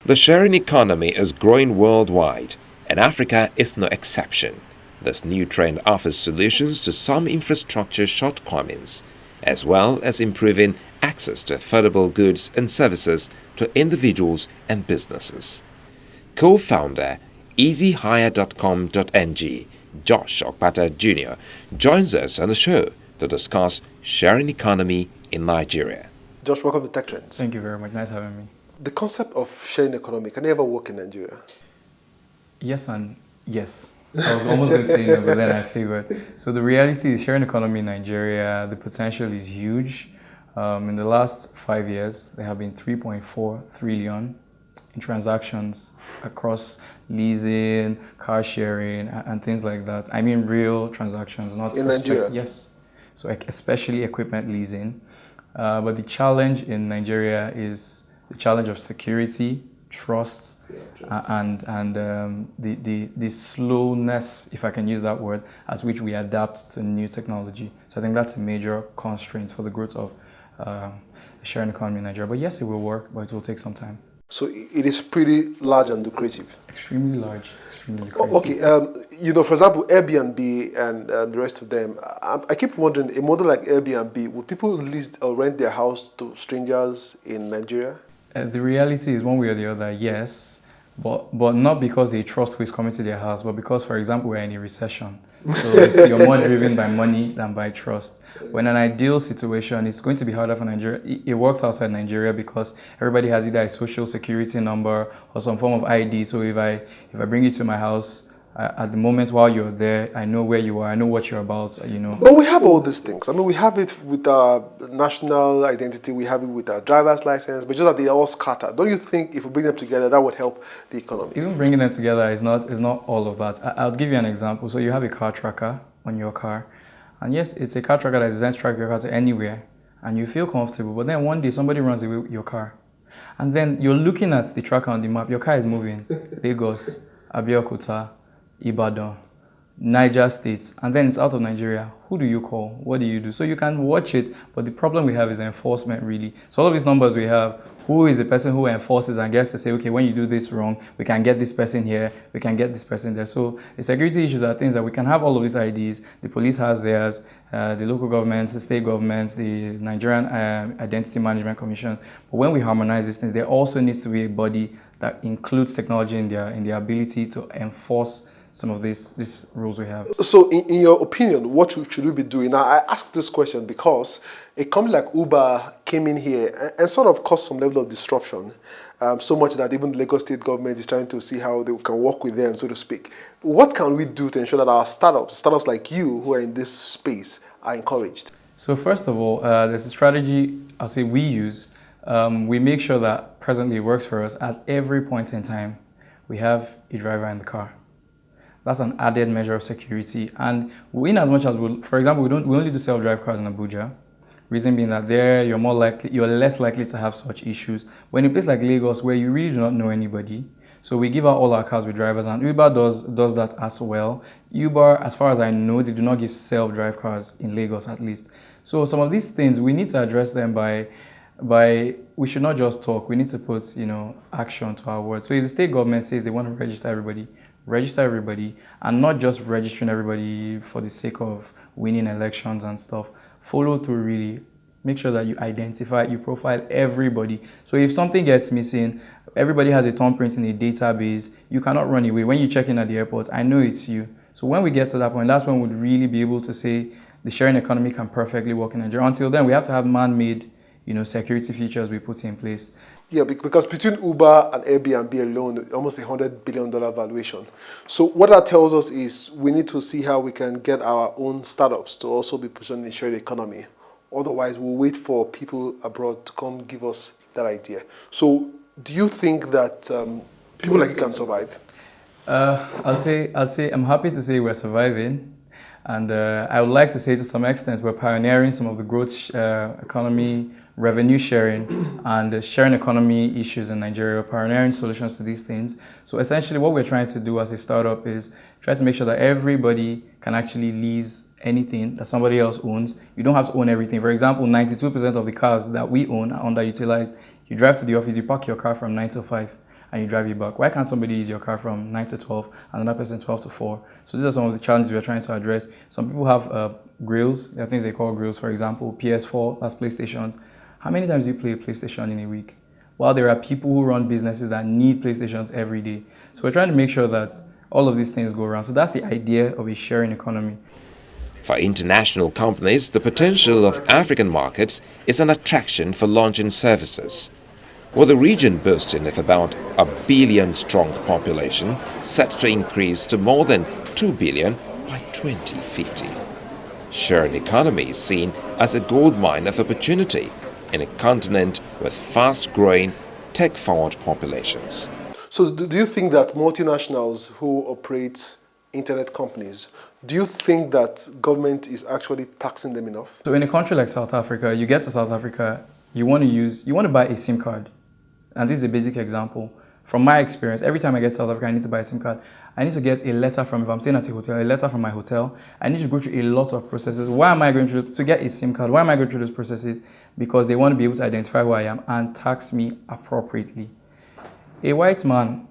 The sharing economy is growing worldwide, and Africa is no exception. This new trend offers solutions to some infrastructure shortcomings, as well as improving access to affordable goods and services to individuals and businesses. Co-founder easyhire.com.ng, Josh Okpata Jr., joins us on the show to discuss sharing economy in Nigeria. Josh, welcome to Tech Trends. Thank you very much. Nice having me. The concept of sharing economy, can it ever work in Nigeria? Yes and yes. I was almost going to say no, but then I figured. So the reality is sharing economy in Nigeria, the potential is huge. In the last 5 years, there have been 3.4 trillion in transactions across leasing, car sharing, and things like that. I mean real transactions, not in Nigeria. Yes. So especially equipment leasing. But the challenge in Nigeria is the challenge of security, trust, and the slowness, if I can use that word, as which we adapt to new technology. So I think that's a major constraint for the growth of sharing economy in Nigeria. But yes, it will work, but it will take some time. So it is pretty large and lucrative. Extremely large, extremely lucrative. Okay, for example, Airbnb and the rest of them. I keep wondering, a model like Airbnb, would people lease or rent their house to strangers in Nigeria? The reality is one way or the other, yes, but not because they trust who is coming to their house, but because, for example, we're in a recession. So you're more driven by money than by trust. When an ideal situation, it's going to be harder for Nigeria. It works outside Nigeria because everybody has either a social security number or some form of ID. So if I bring you to my house, at the moment while you're there, I know where you are, I know what you're about, you know. But we have all these things. I mean, we have it with our national identity, we have it with our driver's license, but just that they are all scattered. Don't you think if we bring them together, that would help the economy? Even bringing them together is not all of that. I'll give you an example. So you have a car tracker on your car, and yes, it's a car tracker that is designed to track your car to anywhere, and you feel comfortable. But then one day somebody runs away with your car, and then you're looking at the tracker on the map. Your car is moving, Lagos, Abeokuta, Ibadan, Niger State, and then it's out of Nigeria. Who do you call? What do you do? So you can watch it, but the problem we have is enforcement, really. So all of these numbers we have, who is the person who enforces and gets to say, okay, when you do this wrong, we can get this person here, we can get this person there. So the security issues are things that we can have all of these IDs. The police has theirs, the local governments, the state governments, the Nigerian Identity Management Commission. But when we harmonize these things, there also needs to be a body that includes technology in their ability to enforce some of these rules we have. So in your opinion, what should we be doing? Now, I ask this question because a company like Uber came in here and sort of caused some level of disruption, so much that even the Lagos state government is trying to see how they can work with them, so to speak. What can we do to ensure that our startups like you who are in this space, are encouraged? So first of all, there's a strategy I'll say we use. We make sure that presently it works for us. At every point in time, we have a driver in the car. That's an added measure of security. And in as much as, for example, we only do self-drive cars in Abuja. Reason being that there, you're less likely to have such issues. But in a place like Lagos, where you really do not know anybody, so we give out all our cars with drivers, and Uber does that as well. Uber, as far as I know, they do not give self-drive cars in Lagos, at least. So some of these things, we need to address them by we should not just talk. We need to put, action to our words. So if the state government says they want to register everybody, and not just registering everybody for the sake of winning elections and stuff. Follow through, really. Make sure that you identify, you profile everybody. So if something gets missing, everybody has a thumbprint in a database, you cannot run away. When you check in at the airport, I know it's you. So when we get to that point, that's when we'd really be able to say the sharing economy can perfectly work in Nigeria. Until then, we have to have man-made, security features we put in place. Yeah, because between Uber and Airbnb alone, almost $100 billion valuation. So what that tells us is we need to see how we can get our own startups to also be positioned in the shared economy. Otherwise, we'll wait for people abroad to come give us that idea. So do you think that people like you can survive? I'll say I'm happy to say we're surviving. And I would like to say to some extent we're pioneering some of the growth economy, revenue sharing, and sharing economy issues in Nigeria. We're pioneering solutions to these things. So essentially what we're trying to do as a startup is try to make sure that everybody can actually lease anything that somebody else owns. You don't have to own everything. For example, 92% of the cars that we own are underutilized. You drive to the office, you park your car from 9 to 5. and you drive it back? Why can't somebody use your car from 9 to 12 and another person 12 to 4? So these are some of the challenges we're trying to address. Some people have grills, there are things they call grills, for example, PS4, that's PlayStations. How many times do you play a PlayStation in a week? While there are people who run businesses that need PlayStations every day. So we're trying to make sure that all of these things go around. So that's the idea of a sharing economy. For international companies, the potential of African markets is an attraction for launching services. With the region boasting of about a billion-strong population set to increase to more than 2 billion by 2050. Shared economy is seen as a goldmine of opportunity in a continent with fast-growing, tech-forward populations. So do you think that multinationals who operate internet companies, do you think that government is actually taxing them enough? So in a country like South Africa, you get to South Africa, you want to buy a SIM card. And this is a basic example. From my experience, every time I get to South Africa, I need to buy a SIM card. I need to get a letter from, if I'm staying at a hotel, a letter from my hotel. I need to go through a lot of processes. Why am I going through, to get a SIM card, why am I going through those processes? Because they want to be able to identify who I am and tax me appropriately. A white man,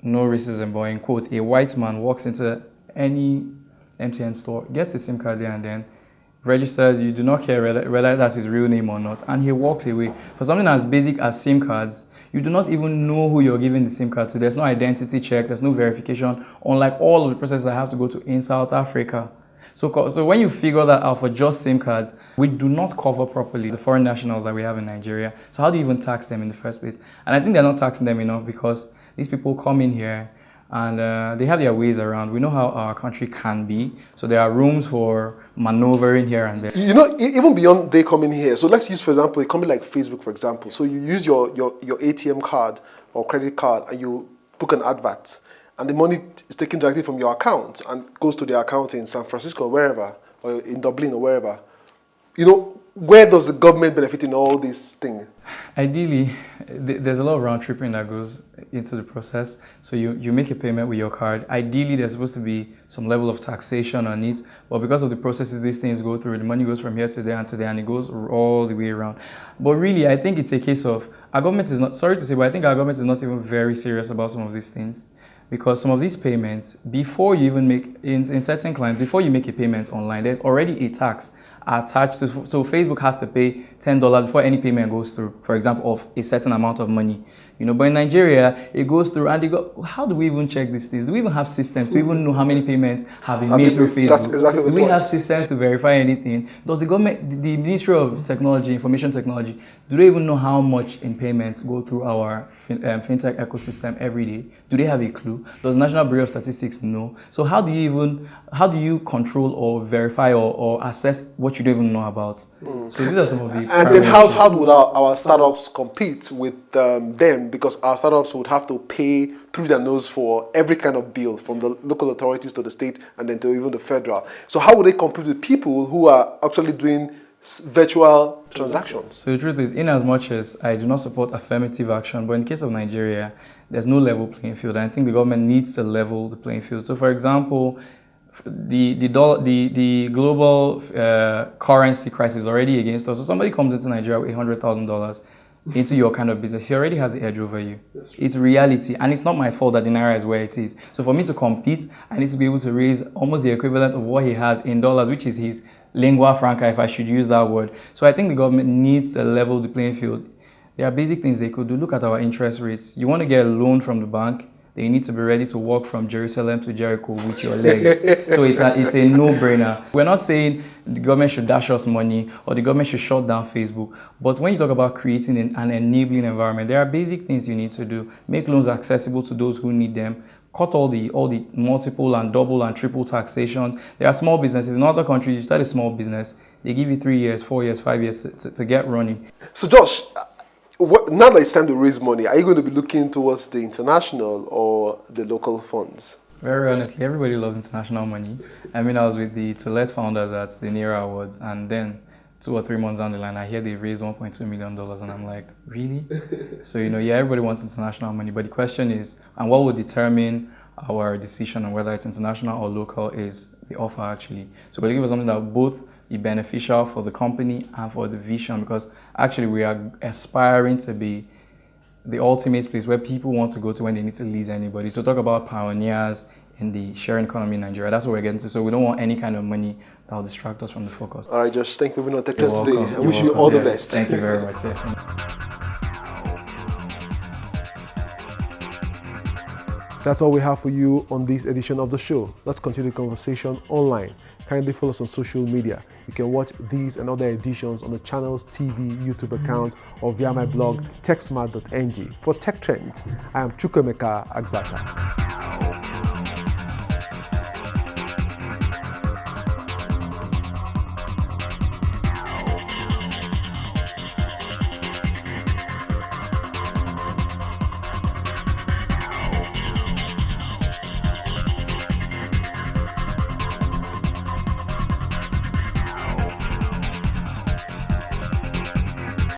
no racism, but in quotes, a white man walks into any MTN store, gets a SIM card there and then, registers, you do not care whether that's his real name or not, and he walks away. For something as basic as SIM cards, you do not even know who you're giving the SIM card to. There's no identity check, there's no verification, unlike all of the processes I have to go to in South Africa. So when you figure that out for just SIM cards, we do not cover properly the foreign nationals that we have in Nigeria. So how do you even tax them in the first place? And I think they're not taxing them enough because these people come in here and they have their ways around. We know how our country can be. So there are rooms for maneuvering here and there. You know, even beyond they coming here. So let's use, for example, a company like Facebook, for example. So you use your ATM card or credit card and you book an advert. And the money is taken directly from your account and goes to their account in San Francisco or wherever, or in Dublin or wherever. You know, where does the government benefit in all these things? Ideally, there's a lot of round tripping that goes into the process. So you make a payment with your card. Ideally, there's supposed to be some level of taxation on it. But because of the processes these things go through, the money goes from here to there and to there, and it goes all the way around. But really, I think it's a case of our government is not, sorry to say, but I think our government is not even very serious about some of these things. Because some of these payments, before you even make, in certain clients, before you make a payment online, there's already a tax attached to, so Facebook has to pay $10 before any payment goes through, for example, of a certain amount of money. You know, but in Nigeria, it goes through and they go, how do we even check these things? Do we even have systems to even know how many payments have been made through Facebook? That's exactly the Do we have systems to verify anything? Does the government, the Ministry of Technology, Information Technology, do they even know how much in payments go through our fintech ecosystem every day? Do they have a clue? Does National Bureau of Statistics know? So how do you control or verify or assess what you don't even know about? So these are some of the And then how would our startups compete with them? Because our startups would have to pay through their nose for every kind of bill, from the local authorities to the state and then to even the federal. So how would they compete with people who are actually doing virtual transactions? So the truth is, in as much as I do not support affirmative action, but in the case of Nigeria, there's no level playing field. And I think the government needs to level the playing field. So for example, the global currency crisis is already against us. So somebody comes into Nigeria with $100,000 into your kind of business, he already has the edge over you. It's reality, and it's not my fault that the Naira is where it is. So for me to compete, I need to be able to raise almost the equivalent of what he has in dollars, which is his lingua franca, if I should use that word. So I think the government needs to level the playing field. There are basic things they could do. Look at our interest rates. You want to get a loan from the bank, then you need to be ready to walk from Jerusalem to Jericho with your legs. So it's a no-brainer. We're not saying the government should dash us money or the government should shut down Facebook. But when you talk about creating an enabling environment, there are basic things you need to do. Make loans accessible to those who need them. Cut all the multiple and double and triple taxations. There are small businesses. In other countries, you start a small business, they give you 3 years, 4 years, 5 years to get running. So Josh, now that it's time to raise money, are you going to be looking towards the international or the local funds? Very honestly, everybody loves international money. I mean, I was with the Toilette founders at the NERA Awards, and then 2 or 3 months down the line, I hear they raised $1.2 million, and I'm like, really? So, you know, yeah, everybody wants international money, but the question is, and what will determine our decision on whether it's international or local is the offer, actually. So we're looking for something that will both be beneficial for the company and for the vision, because actually we are aspiring to be the ultimate place where people want to go to when they need to lease anybody. So talk about pioneers in the sharing economy in Nigeria. That's what we're getting to. So we don't want any kind of money that will distract us from the focus. All right, Josh, thank you for being on Tech You're Test today. welcome. I wish you all the best. Thank you very much. Sir. That's all we have for you on this edition of the show. Let's continue the conversation online. Kindly follow us on social media. You can watch these and other editions on the channel's TV, YouTube account, or via my blog, techsmart.ng. For Tech Trends, I am Chukwemeka Agbata.